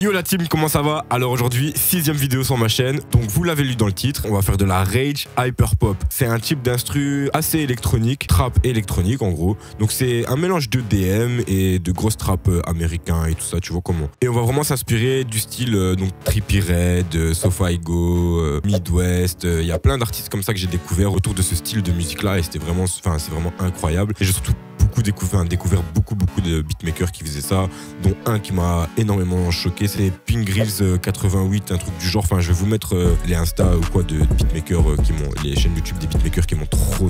Yo la team, comment ça va? Alors aujourd'hui, 6ème vidéo sur ma chaîne. Donc vous l'avez lu dans le titre, on va faire de la rage hyper pop. C'est un type d'instru assez électronique, trap électronique en gros. Donc c'est un mélange de DM et de grosses trap américains et tout ça, tu vois comment. Et on va vraiment s'inspirer du style donc Trippie Redd, Sofaigo, Midwest. Il y a plein d'artistes comme ça que j'ai découvert autour de ce style de musique là et c'était vraiment, c'est vraiment incroyable. Et j'ai surtout découvert beaucoup de beatmakers qui faisaient ça, dont un qui m'a énormément choqué, c'est Pink Grills 88, un truc du genre. Enfin, je vais vous mettre les Insta ou quoi de beatmakers les chaînes YouTube des beatmakers qui m'ont trop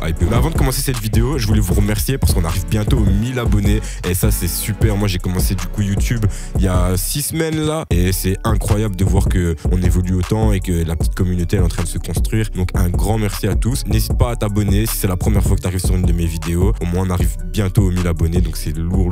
hypé. Mais avant de commencer cette vidéo, je voulais vous remercier parce qu'on arrive bientôt aux 1000 abonnés et ça c'est super. Moi j'ai commencé du coup YouTube il y a 6 semaines là et c'est incroyable de voir que on évolue autant et que la petite communauté est en train de se construire. Donc un grand merci à tous. N'hésite pas à t'abonner si c'est la première fois que tu arrives sur une de mes vidéos. Au moins on arrive bientôt aux 1000 abonnés, donc c'est lourd.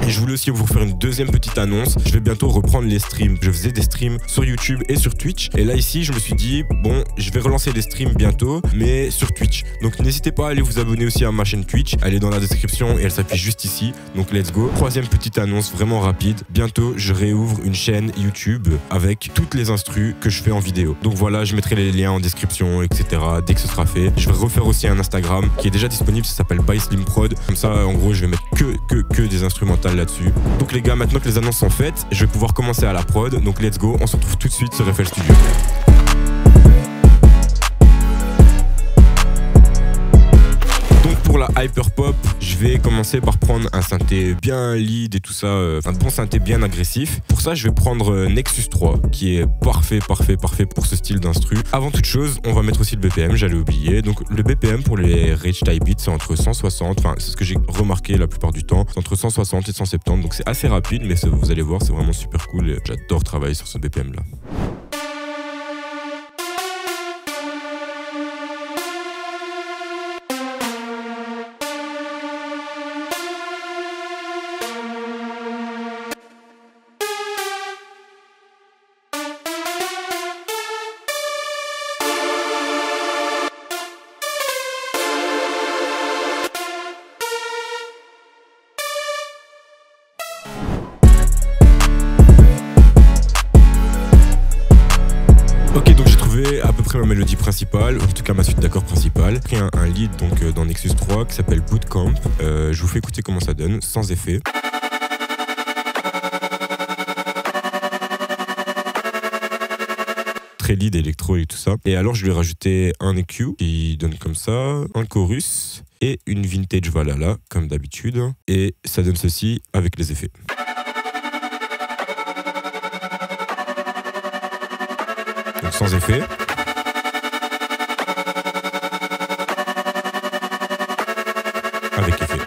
Et je voulais aussi vous faire une deuxième petite annonce. Je vais bientôt reprendre les streams. Je faisais des streams sur YouTube et sur Twitch. Et là ici, je me suis dit, bon, je vais relancer les streams bientôt, mais sur Twitch. Donc n'hésitez pas à aller vous abonner aussi à ma chaîne Twitch. Elle est dans la description et elle s'affiche juste ici. Donc let's go. Troisième petite annonce vraiment rapide. Bientôt, je réouvre une chaîne YouTube avec toutes les instrus que je fais en vidéo. Donc voilà, je mettrai les liens en description, etc. dès que ce sera fait. Je vais refaire aussi un Instagram qui est déjà disponible. Ça s'appelle By Slim Prod. Comme ça, en gros, je vais mettre que des instrumentales là-dessus. Donc les gars, maintenant que les annonces sont faites, je vais pouvoir commencer à la prod. Donc let's go, on se retrouve tout de suite sur FL Studio. Donc pour la hyper pop, je vais commencer par prendre un synthé bien lead et tout ça, un bon synthé bien agressif. Pour ça, je vais prendre Nexus 3 qui est parfait pour ce style d'instru. Avant toute chose, on va mettre aussi le BPM, j'allais oublier. Donc le BPM pour les rage type beats, c'est entre 160, enfin c'est ce que j'ai remarqué la plupart du temps, c'est entre 160 et 170, donc c'est assez rapide, mais vous allez voir, c'est vraiment super cool. J'adore travailler sur ce BPM là. Ok, donc j'ai trouvé à peu près ma mélodie principale, en tout cas ma suite d'accords principale. J'ai pris un lead donc dans Nexus 3 qui s'appelle Bootcamp. Je vous fais écouter comment ça donne, sans effet. Très lead électro et tout ça. Et alors je lui ai rajouté un EQ qui donne comme ça, un chorus et une vintage Valhalla comme d'habitude. Et ça donne ceci avec les effets. Donc sans effet. Avec effet.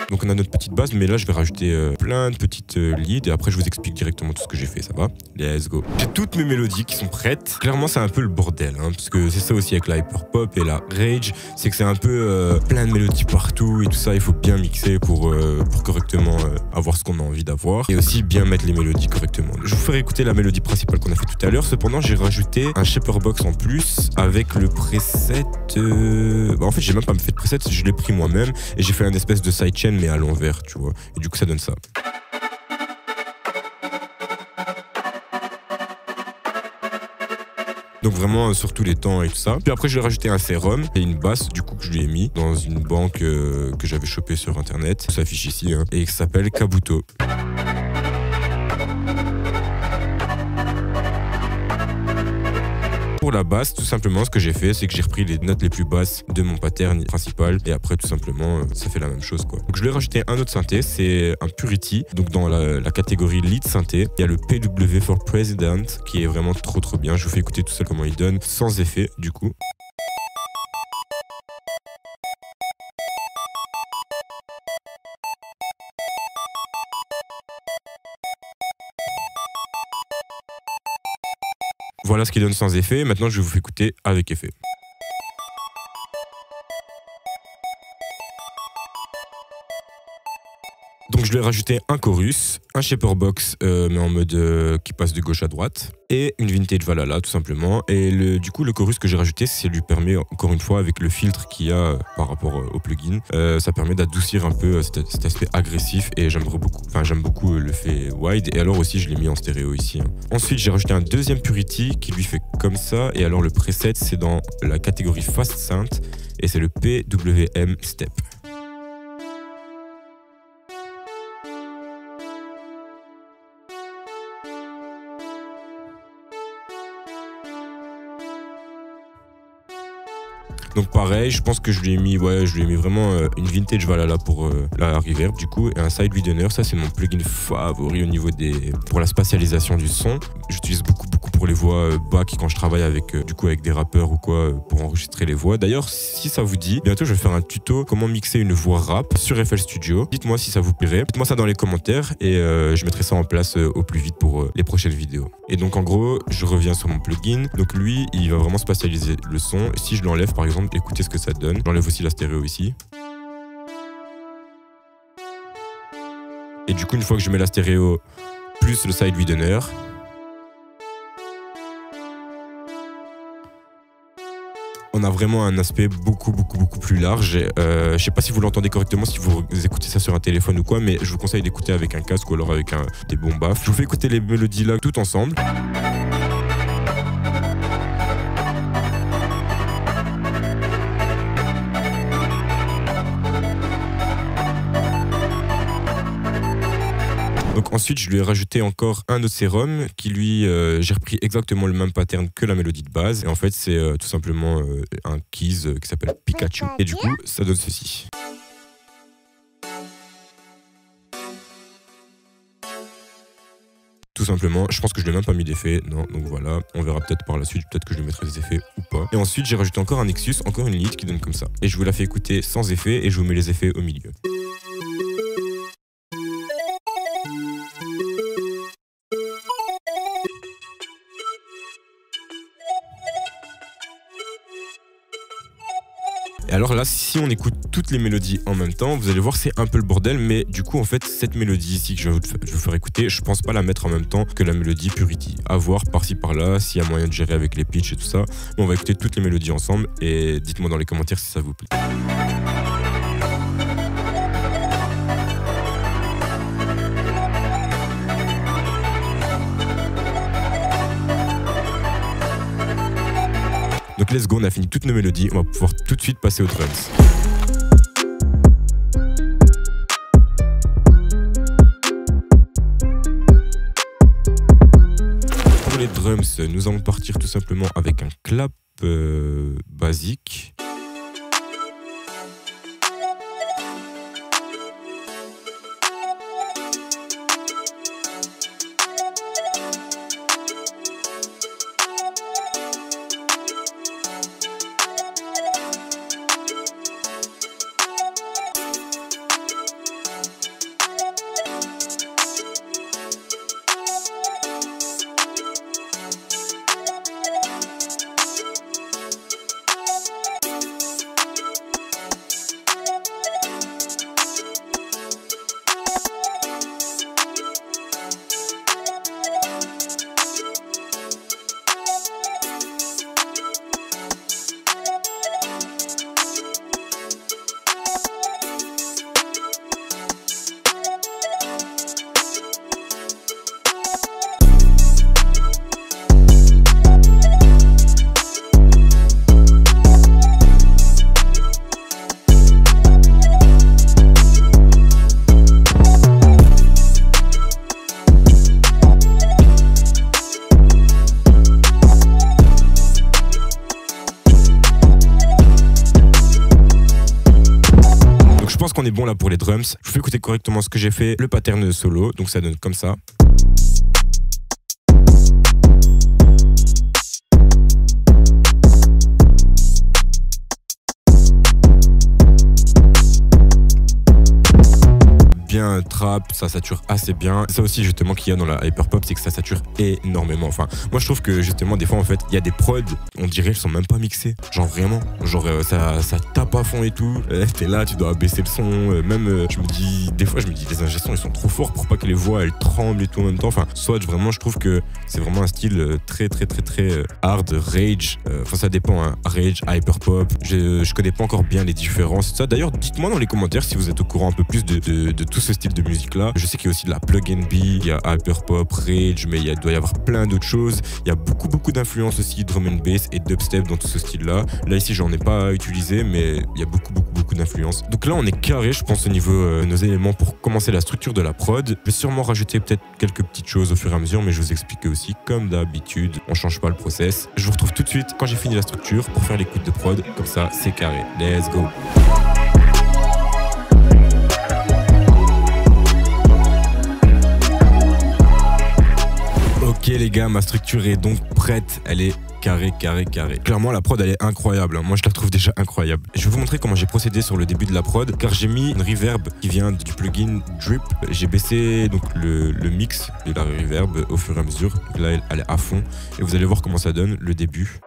Donc on a notre petite base, mais là je vais rajouter plein de petites leads et après je vous explique directement tout ce que j'ai fait, ça va? Let's go. J'ai toutes mes mélodies qui sont prêtes. Clairement c'est un peu le bordel, hein, parce que c'est ça aussi avec la hyper pop et la rage, c'est que c'est un peu plein de mélodies partout et tout ça, il faut bien mixer pour correctement avoir ce qu'on a envie d'avoir et aussi bien mettre les mélodies correctement. Je vous ferai écouter la mélodie principale qu'on a fait tout à l'heure, cependant j'ai rajouté un shaper box en plus avec le preset. En fait j'ai même pas fait de preset, je l'ai pris moi-même et j'ai fait un espèce de sidechain mais à l'envers, tu vois. Et du coup, ça donne ça. Donc vraiment sur tous les temps et tout ça. Puis après, je vais rajouter un sérum et une basse, du coup, que je lui ai mis dans une banque que j'avais chopée sur Internet. Ça s'affiche ici, hein, et qui s'appelle Kabuto. Pour la basse, tout simplement, ce que j'ai fait, c'est que j'ai repris les notes les plus basses de mon pattern principal et après, tout simplement, ça fait la même chose, quoi. Donc, je lui ai rajouté un autre synthé, c'est un Purity. Donc, dans la catégorie lead synthé, il y a le PW for President qui est vraiment trop bien. Je vous fais écouter tout ça comment il donne, sans effet, du coup. Voilà ce qu'il donne sans effet. Maintenant, je vais vous faire écouter avec effet. Donc je lui ai rajouté un chorus, un shaper box mais en mode qui passe de gauche à droite et une vintage Valhalla tout simplement. Et du coup le chorus que j'ai rajouté, ça lui permet encore une fois avec le filtre qu'il y a par rapport au plugin, ça permet d'adoucir un peu cet aspect agressif et j'aime beaucoup le fait wide. Et alors aussi je l'ai mis en stéréo ici. Ensuite j'ai rajouté un deuxième Purity qui lui fait comme ça et alors le preset c'est dans la catégorie Fast Synth et c'est le PWM Step. Donc pareil, je pense que je lui ai mis vraiment une vintage Valhalla pour la reverb du coup et un side widener. Ça c'est mon plugin favori au niveau pour la spatialisation du son. J'utilise beaucoup pour les voix back quand je travaille avec des rappeurs ou quoi pour enregistrer les voix. D'ailleurs si ça vous dit, bientôt je vais faire un tuto comment mixer une voix rap sur FL Studio. Dites-moi si ça vous plairait, dites-moi ça dans les commentaires et je mettrai ça en place au plus vite pour les prochaines vidéos. Et donc en gros, je reviens sur mon plugin. Donc lui, il va vraiment spatialiser le son. Si je l'enlève par exemple, écoutez ce que ça donne. J'enlève aussi la stéréo ici. Et du coup, une fois que je mets la stéréo plus le side widener, on a vraiment un aspect beaucoup plus large. Je sais pas si vous l'entendez correctement, si vous écoutez ça sur un téléphone ou quoi, mais je vous conseille d'écouter avec un casque ou alors avec des bons baffes. Je vous fais écouter les mélodies là tout ensemble. Donc ensuite, je lui ai rajouté encore un autre sérum qui lui, j'ai repris exactement le même pattern que la mélodie de base. Et en fait, c'est tout simplement un keys qui s'appelle Pikachu. Et du coup, ça donne ceci. Tout simplement, je pense que je lui ai même pas mis d'effet, non, donc voilà, on verra peut-être par la suite, peut-être que je lui mettrai des effets ou pas. Et ensuite, j'ai rajouté encore un Nexus, encore une lead qui donne comme ça. Et je vous la fais écouter sans effet et je vous mets les effets au milieu. Et alors là, si on écoute toutes les mélodies en même temps, vous allez voir c'est un peu le bordel, mais du coup en fait cette mélodie ici que je vais vous faire écouter, je pense pas la mettre en même temps que la mélodie Purity. À voir par-ci par-là, s'il y a moyen de gérer avec les pitchs et tout ça. Mais on va écouter toutes les mélodies ensemble et dites-moi dans les commentaires si ça vous plaît. Donc let's go, on a fini toutes nos mélodies, on va pouvoir tout de suite passer aux drums. Pour les drums, nous allons partir tout simplement avec un clap basique. Je pense qu'on est bon là pour les drums. Je vous fais écouter correctement ce que j'ai fait, le pattern solo, donc ça donne comme ça. bien trap, ça sature assez bien. Ça aussi justement qu'il y a dans la hyperpop, c'est que ça sature énormément. Enfin, moi je trouve que justement des fois en fait, il y a des prods, on dirait ils sont même pas mixés. Genre vraiment, genre ça tape à fond et tout. T'es là, tu dois baisser le son. Même je me dis, des fois je me dis les ingé sons ils sont trop forts pour pas que les voix elles tremblent et tout en même temps. Enfin, soit vraiment je trouve que c'est vraiment un style très hard, rage. Enfin ça dépend, hein. Rage, hyperpop. Je connais pas encore bien les différences. Ça d'ailleurs, dites-moi dans les commentaires si vous êtes au courant un peu plus de tout ce style de musique là. Je sais qu'il y a aussi de la plug and B, il y a hyperpop, rage, mais il doit y avoir plein d'autres choses. Il y a beaucoup d'influences aussi, drum and bass et dubstep dans tout ce style là. Là ici j'en ai pas utilisé, mais il y a beaucoup d'influences. Donc là on est carré je pense au niveau nos éléments pour commencer la structure de la prod. Je vais sûrement rajouter peut-être quelques petites choses au fur et à mesure, mais je vous explique aussi comme d'habitude, on change pas le process. Je vous retrouve tout de suite quand j'ai fini la structure pour faire l'écoute de prod, comme ça c'est carré. Let's go. Ok les gars, ma structure est donc prête, elle est carré. Clairement la prod elle est incroyable, hein. Moi je la trouve déjà incroyable. Je vais vous montrer comment j'ai procédé sur le début de la prod, car j'ai mis une reverb qui vient du plugin Drip. J'ai baissé donc le mix de la reverb au fur et à mesure. Donc là elle est à fond et vous allez voir comment ça donne le début.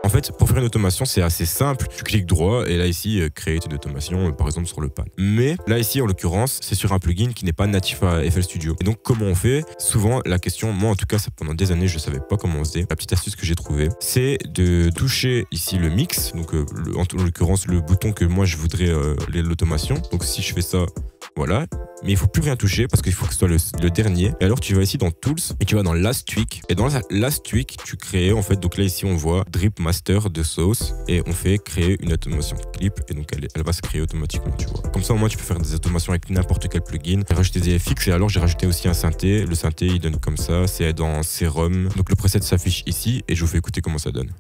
En fait, pour faire une automation, c'est assez simple. Tu cliques droit et là ici, créer une automation, par exemple sur le pad. Mais là ici, en l'occurrence, c'est sur un plugin qui n'est pas natif à FL Studio. Et donc, comment on fait? Souvent, la question, moi en tout cas, ça, pendant des années, je savais pas comment on faisait. La petite astuce que j'ai trouvée, c'est de toucher ici le mix. Donc, en l'occurrence, le bouton que moi je voudrais l'automation. Donc, si je fais ça, voilà. Mais il faut plus rien toucher parce qu'il faut que ce soit le dernier. Et alors tu vas ici dans Tools et tu vas dans Last Tweak. Et dans Last Tweak, tu crées en fait, donc là ici on voit Drip Master de Sauce et on fait créer une automation clip et donc elle va se créer automatiquement, tu vois. Comme ça au moins tu peux faire des automations avec n'importe quel plugin. J'ai rajouté des FX et alors j'ai rajouté aussi un synthé. Le synthé il donne comme ça, c'est dans Serum. Donc le preset s'affiche ici et je vous fais écouter comment ça donne.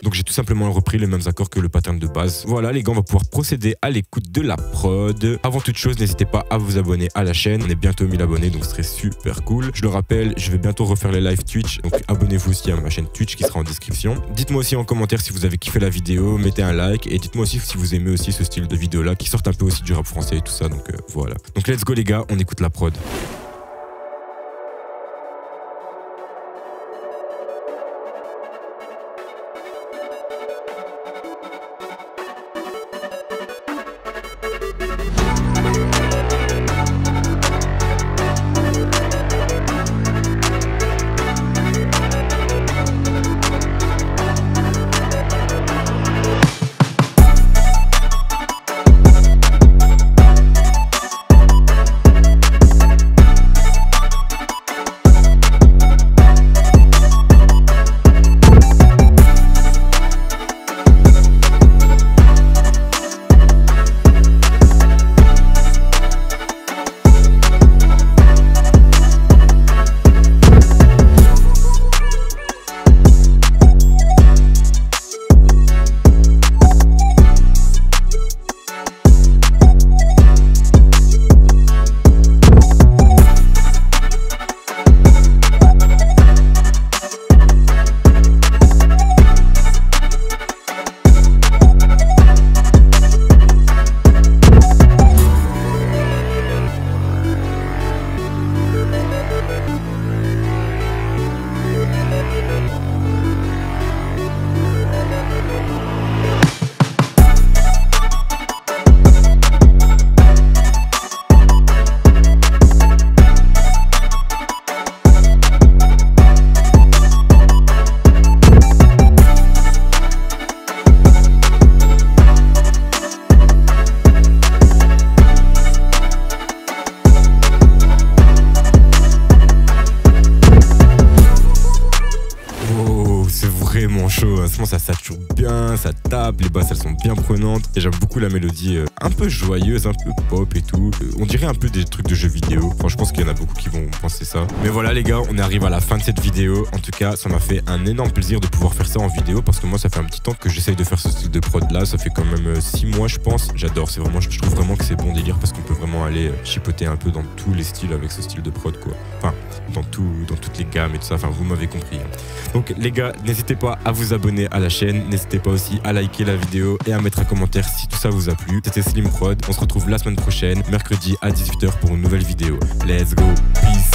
Donc j'ai tout simplement repris les mêmes accords que le pattern de base. Voilà les gars, on va pouvoir procéder à l'écoute de la prod. Avant toute chose, n'hésitez pas à vous abonner à la chaîne. On est bientôt 1000 abonnés, donc ce serait super cool. Je le rappelle, je vais bientôt refaire les live Twitch. Donc abonnez-vous aussi à ma chaîne Twitch qui sera en description. Dites-moi aussi en commentaire si vous avez kiffé la vidéo, mettez un like. Et dites-moi aussi si vous aimez aussi ce style de vidéo là qui sortent un peu aussi du rap français et tout ça. Donc voilà. Donc let's go les gars, on écoute la prod. Chaud, ça sature bien, bien, ça tape, les basses elles sont bien prenantes et j'aime beaucoup la mélodie un peu joyeuse, un peu pop et tout. On dirait un peu des trucs de jeux vidéo. Enfin, je pense qu'il y en a beaucoup qui vont penser ça. Mais voilà les gars, on arrive à la fin de cette vidéo. En tout cas, ça m'a fait un énorme plaisir de pouvoir faire ça en vidéo parce que moi ça fait un petit temps que j'essaye de faire ce style de prod là. Ça fait quand même 6 mois je pense. J'adore, c'est vraiment, je trouve vraiment que c'est bon délire parce qu'on peut vraiment aller chipoter un peu dans tous les styles avec ce style de prod quoi. Enfin, dans toutes les gammes et tout ça. Enfin, vous m'avez compris. Donc les gars, n'hésitez pas à vous abonner à la chaîne. N'hésitez pas aussi à liker la vidéo et à mettre un commentaire si tout ça vous a plu. C'était Slim Prod. On se retrouve la semaine prochaine, mercredi à 18h pour une nouvelle vidéo. Let's go. Peace.